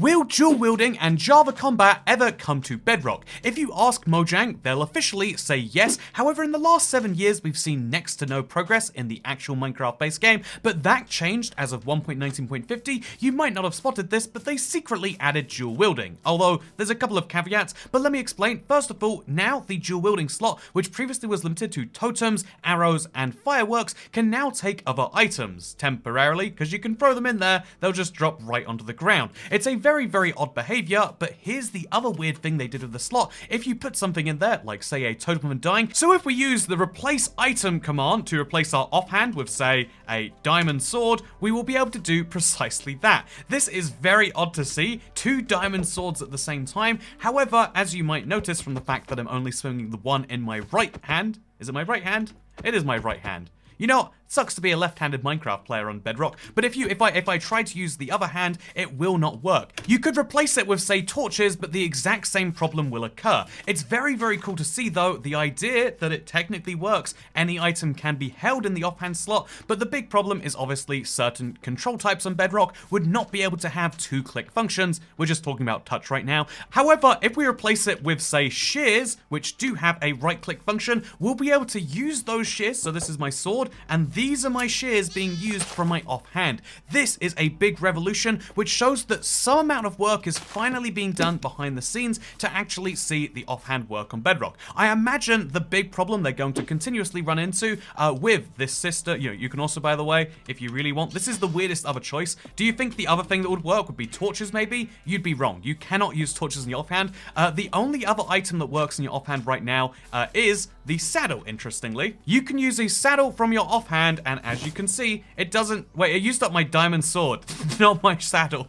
Will dual wielding and Java combat ever come to Bedrock? If you ask Mojang, they'll officially say yes. However, in the last 7 years, we've seen next to no progress in the actual Minecraft-based game, but that changed as of 1.19.50. You might not have spotted this, but they secretly added dual wielding. Although, there's a couple of caveats, but let me explain. First of all, now the dual wielding slot, which previously was limited to totems, arrows, and fireworks, can now take other items, temporarily, because you can throw them in there, they'll just drop right onto the ground. It's a very odd behavior, but here's the other weird thing they did with the slot. If you put something in there, like say a totem of undying, so if we use the replace item command to replace our offhand with say a diamond sword, we will be able to do precisely that. This is very odd to see, 2 diamond swords at the same time. However, as you might notice from the fact that I'm only swinging the one in my right hand, is it my right hand? It is my right hand. You know, sucks to be a left-handed Minecraft player on Bedrock, but if I try to use the other hand, it will not work. You could replace it with, say, torches, but the exact same problem will occur. It's very cool to see, though, the idea that it technically works. Any item can be held in the offhand slot, but the big problem is obviously certain control types on Bedrock would not be able to have 2-click functions. We're just talking about touch right now. However, if we replace it with, say, shears, which do have a right-click function, we'll be able to use those shears. So this is my sword, and these are my shears being used from my offhand. This is a big revolution, which shows that some amount of work is finally being done behind the scenes to actually see the offhand work on Bedrock. I imagine the big problem they're going to continuously run into with this sister, you can also, by the way, if you really want, this is the weirdest other choice. Do you think the other thing that would work would be torches maybe? You'd be wrong. You cannot use torches in your offhand. The only other item that works in your offhand right now is the saddle, interestingly. You can use a saddle from your offhand, and as you can see, it doesn't... Wait, it used up my diamond sword, not my saddle.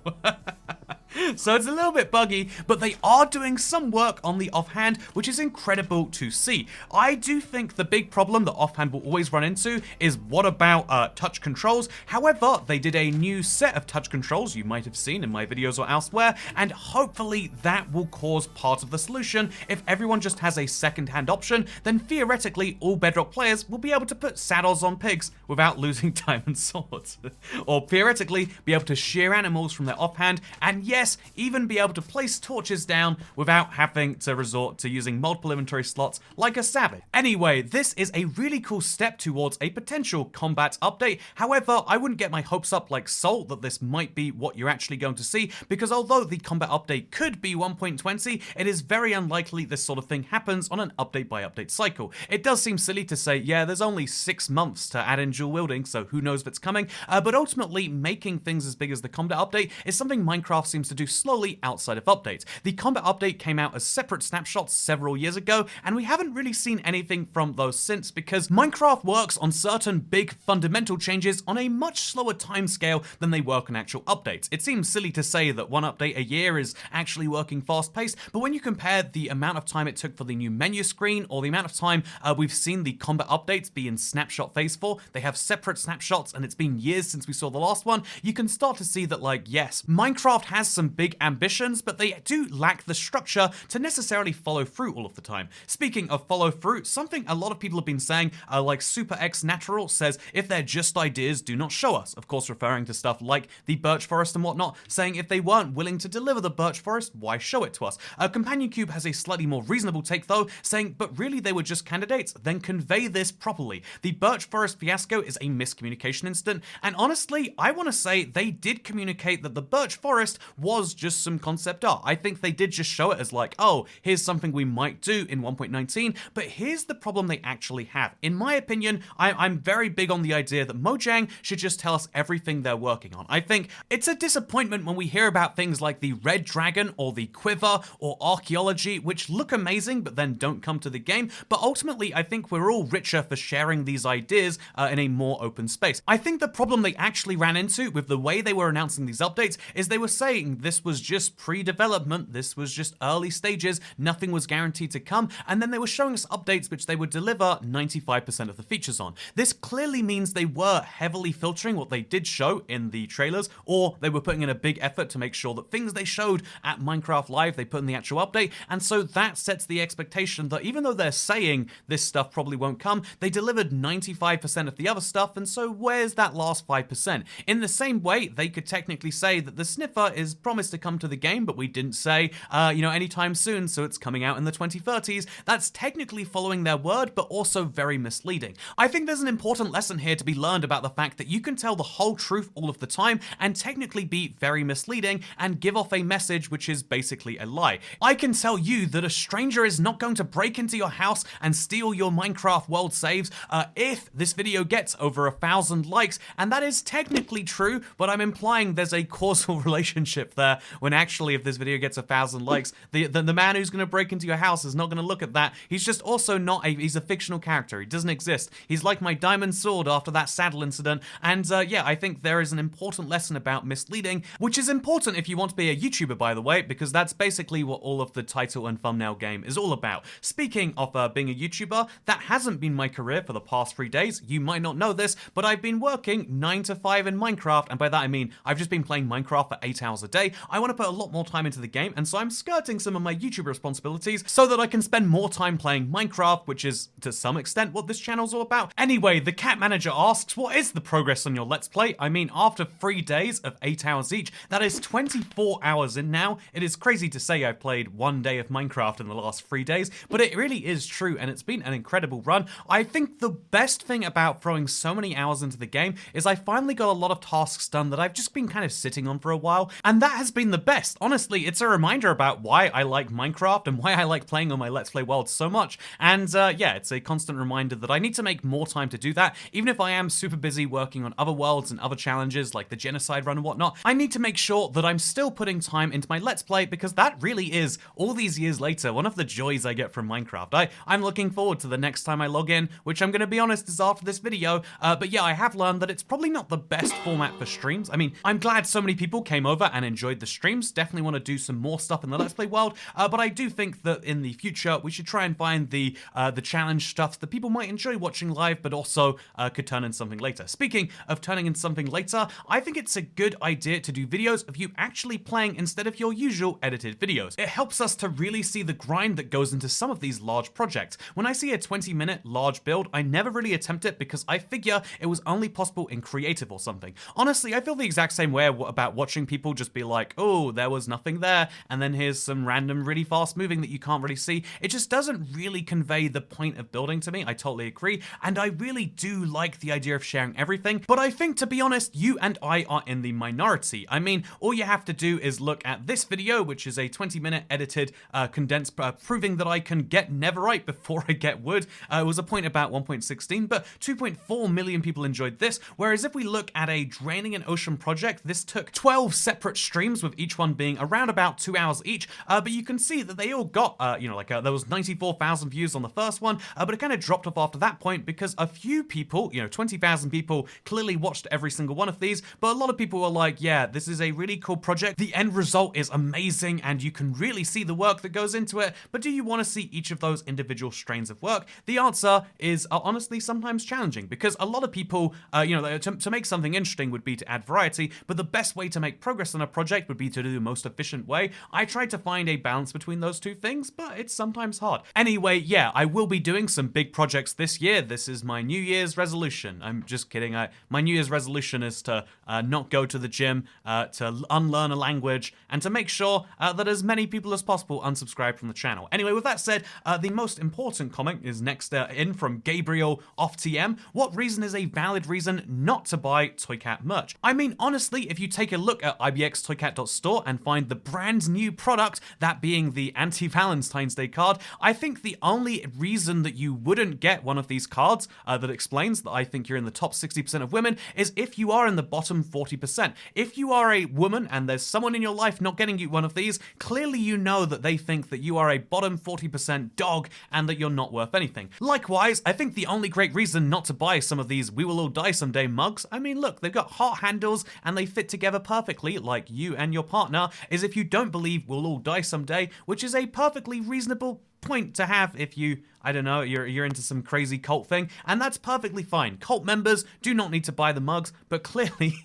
So it's a little bit buggy, but they are doing some work on the offhand, which is incredible to see. I do think the big problem that offhand will always run into is what about touch controls? However, they did a new set of touch controls you might have seen in my videos or elsewhere, and hopefully that will cause part of the solution. If everyone just has a second-hand option, then theoretically all Bedrock players will be able to put saddles on pigs without losing diamond swords. Or theoretically be able to shear animals from their offhand, and yes, even be able to place torches down without having to resort to using multiple inventory slots like a savage. Anyway, this is a really cool step towards a potential combat update. However, I wouldn't get my hopes up like Soul that this might be what you're actually going to see, because although the combat update could be 1.20, it is very unlikely this sort of thing happens on an update by update cycle. It does seem silly to say, yeah, there's only 6 months to add in dual wielding, so who knows if it's coming, but ultimately making things as big as the combat update is something Minecraft seems to do slowly outside of updates. The combat update came out as separate snapshots several years ago, and we haven't really seen anything from those since, because Minecraft works on certain big fundamental changes on a much slower timescale than they work on actual updates. It seems silly to say that one update a year is actually working fast-paced, but when you compare the amount of time it took for the new menu screen, or the amount of time we've seen the combat updates be in snapshot phase 4, they have separate snapshots, and it's been years since we saw the last one, you can start to see that, like, yes, Minecraft has some big ambitions, but they do lack the structure to necessarily follow through all of the time. Speaking of follow through, something a lot of people have been saying, like Super X Natural says, if they're just ideas, do not show us. Of course, referring to stuff like the birch forest and whatnot, saying if they weren't willing to deliver the birch forest, why show it to us? Companion Cube has a slightly more reasonable take though, saying, but really they were just candidates, then convey this properly. The birch forest fiasco is a miscommunication incident, and honestly, I want to say they did communicate that the birch forest was just some concept art. I think they did just show it as like, oh, here's something we might do in 1.19, but here's the problem they actually have. In my opinion, I'm very big on the idea that Mojang should just tell us everything they're working on. I think it's a disappointment when we hear about things like the Red Dragon or the Quiver or Archaeology, which look amazing but then don't come to the game, but ultimately I think we're all richer for sharing these ideas in a more open space. I think the problem they actually ran into with the way they were announcing these updates is they were saying this was just pre-development, this was just early stages, nothing was guaranteed to come, and then they were showing us updates which they would deliver 95% of the features on. This clearly means they were heavily filtering what they did show in the trailers, or they were putting in a big effort to make sure that things they showed at Minecraft Live they put in the actual update, and so that sets the expectation that even though they're saying this stuff probably won't come, they delivered 95% of the other stuff, and so where's that last 5%? In the same way, they could technically say that the sniffer is promised to come to the game, but we didn't say, anytime soon, so it's coming out in the 2030s, that's technically following their word, but also very misleading. I think there's an important lesson here to be learned about the fact that you can tell the whole truth all of the time and technically be very misleading and give off a message which is basically a lie. I can tell you that a stranger is not going to break into your house and steal your Minecraft world saves if this video gets over 1,000 likes, and that is technically true, but I'm implying there's a causal relationship there, when actually if this video gets 1,000 likes, the man who's going to break into your house is not going to look at that. He's just also not he's a fictional character. He doesn't exist. He's like my diamond sword after that saddle incident, and yeah, I think there is an important lesson about misleading, which is important if you want to be a YouTuber, by the way, because that's basically what all of the title and thumbnail game is all about. Speaking of being a YouTuber, that hasn't been my career for the past 3 days. You might not know this, but I've been working 9 to 5 in Minecraft, and by that I mean I've just been playing Minecraft for 8 hours a day. I want to put a lot more time into the game, and so I'm skirting some of my YouTube responsibilities so that I can spend more time playing Minecraft, which is to some extent what this channel's all about. Anyway, the cat manager asks, what is the progress on your Let's Play? I mean, after 3 days of 8 hours each, that is 24 hours in now. It is crazy to say I've played 1 day of Minecraft in the last 3 days, but it really is true, and it's been an incredible run. I think the best thing about throwing so many hours into the game is I finally got a lot of tasks done that I've just been kind of sitting on for a while, and that has been the best. Honestly, it's a reminder about why I like Minecraft and why I like playing on my Let's Play world so much, and yeah, it's a constant reminder that I need to make more time to do that. Even if I am super busy working on other worlds and other challenges like the genocide run and whatnot, I need to make sure that I'm still putting time into my Let's Play, because that really is, all these years later, one of the joys I get from Minecraft. I'm looking forward to the next time I log in, which I'm going to be honest is after this video, but yeah, I have learned that it's probably not the best format for streams. I mean, I'm glad so many people came over and enjoyed the streams, definitely want to do some more stuff in the Let's Play world, but I do think that in the future we should try and find the challenge stuff that people might enjoy watching live, but also could turn in something later. Speaking of turning in something later, I think it's a good idea to do videos of you actually playing instead of your usual edited videos. It helps us to really see the grind that goes into some of these large projects. When I see a 20-minute large build, I never really attempt it because I figure it was only possible in creative or something. Honestly, I feel the exact same way about watching people just be like, oh, there was nothing there, and then here's some random really fast moving that you can't really see. It just doesn't really convey the point of building to me. I totally agree, and I really do like the idea of sharing everything, but I think, to be honest, you and I are in the minority. I mean, all you have to do is look at this video, which is a 20-minute edited, condensed, proving that I can get netherite before I get wood. It was a point about 1.16, but 2.4 million people enjoyed this, whereas if we look at a draining an ocean project, this took 12 separate streams, with each one being around about 2 hours each, but you can see that they all got, there was 94,000 views on the first one, but it kind of dropped off after that point because a few people, 20,000 people clearly watched every single one of these, but a lot of people were like, yeah, this is a really cool project, the end result is amazing, and you can really see the work that goes into it, but do you want to see each of those individual strains of work? The answer is honestly sometimes challenging, because a lot of people, to make something interesting would be to add variety, but the best way to make progress on a project would be to do the most efficient way. I tried to find a balance between those two things, but it's sometimes hard. Anyway, yeah, I will be doing some big projects this year. This is my New Year's resolution. I'm just kidding. My New Year's resolution is to not go to the gym, to unlearn a language, and to make sure that as many people as possible unsubscribe from the channel. Anyway, with that said, the most important comment is next in from Gabriel off TM. What reason is a valid reason not to buy Toycat merch? I mean, honestly, if you take a look at ibxtoycat.store and find the brand new product, that being the anti-Valentine's Day card, I think the only reason that you wouldn't get one of these cards that explains that I think you're in the top 60% of women is if you are in the bottom 40%. If you are a woman and there's someone in your life not getting you one of these, clearly you know that they think that you are a bottom 40% dog and that you're not worth anything. Likewise, I think the only great reason not to buy some of these "we will all die someday" mugs, I mean, look, they've got heart handles and they fit together perfectly like you and your partner, is if you don't believe we'll all die someday, which is a perfectly reasonable point to have if you, I don't know, you're into some crazy cult thing, and that's perfectly fine. Cult members do not need to buy the mugs, but clearly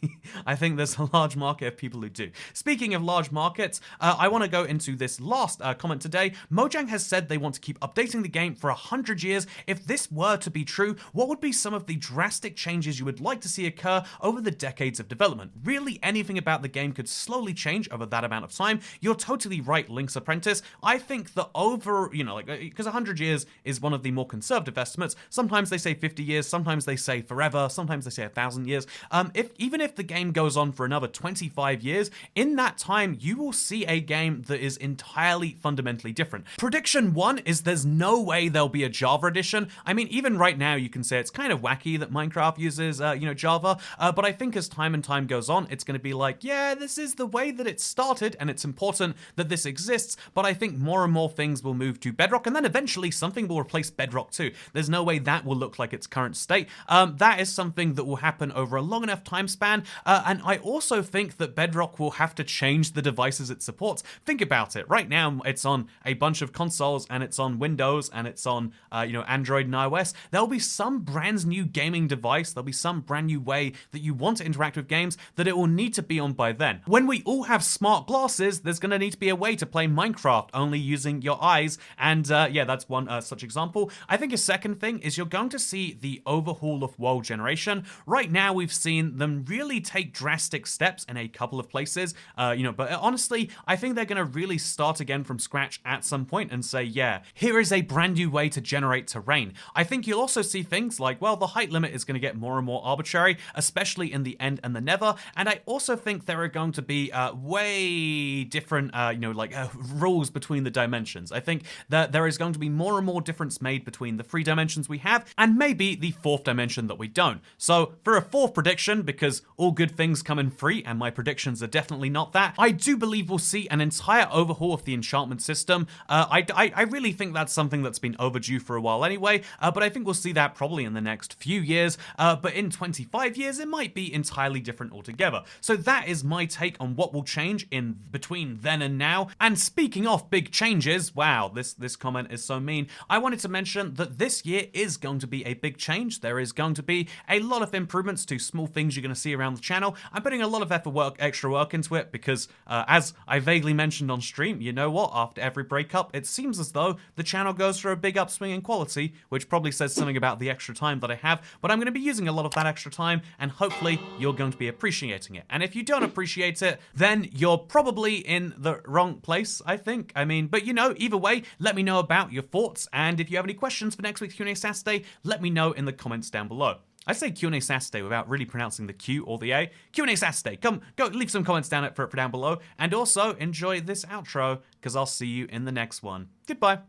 I think there's a large market of people who do. Speaking of large markets, I want to go into this last comment today. Mojang has said they want to keep updating the game for 100 years. If this were to be true, what would be some of the drastic changes you would like to see occur over the decades of development? Really, anything about the game could slowly change over that amount of time. You're totally right, Link's Apprentice. I think the because 100 years is one of the more conservative estimates. Sometimes they say 50 years, sometimes they say forever, sometimes they say 1,000 years. Even if the game goes on for another 25 years, in that time, you will see a game that is entirely fundamentally different. Prediction 1 is there's no way there'll be a Java edition. I mean, even right now, you can say it's kind of wacky that Minecraft uses, Java, but I think as time and time goes on, it's going to be like, yeah, this is the way that it started, and it's important that this exists, but I think more and more things will move to Bedrock, and then eventually something will replace Bedrock too. There's no way that will look like its current state. That is something that will happen over a long enough time span, and I also think that Bedrock will have to change the devices it supports. Think about it. Right now, it's on a bunch of consoles, and it's on Windows, and it's on, Android and iOS. There'll be some brand new gaming device, there'll be some brand new way that you want to interact with games that it will need to be on by then. When we all have smart glasses, there's going to need to be a way to play Minecraft only using your eyes, and that's one such example. I think a second thing is you're going to see the overhaul of world generation. Right now, we've seen them really take drastic steps in a couple of places, but honestly, I think they're going to really start again from scratch at some point and say, yeah, here is a brand new way to generate terrain. I think you'll also see things like, well, the height limit is going to get more and more arbitrary, especially in the end and the nether, and I also think there are going to be way different, rules between the dimensions. I think that there is going to be more and more difference made between the 3 dimensions we have and maybe the 4th dimension that we don't. So for a 4th prediction, because all good things come in free and my predictions are definitely not that, I do believe we'll see an entire overhaul of the enchantment system. I really think that's something that's been overdue for a while anyway, but I think we'll see that probably in the next few years, but in 25 years it might be entirely different altogether. So that is my take on what will change in between then and now. And speaking of big changes, wow, this comment is so mean. I wanted to mention that this year is going to be a big change. There is going to be a lot of improvements to small things you're going to see around the channel. I'm putting a lot of extra work into it because, as I vaguely mentioned on stream, you know what? After every breakup, it seems as though the channel goes through a big upswing in quality, which probably says something about the extra time that I have, but I'm going to be using a lot of that extra time, and hopefully you're going to be appreciating it. And if you don't appreciate it, then you're probably in the wrong place, I think. I mean, but either way, let me know about your thoughts, and if you have any questions for next week's Q&A Saturday, let me know in the comments down below. I say Q&A Saturday without really pronouncing the Q or the A. Q&A Saturday. Go leave some comments down below, and also enjoy this outro, because I'll see you in the next one. Goodbye.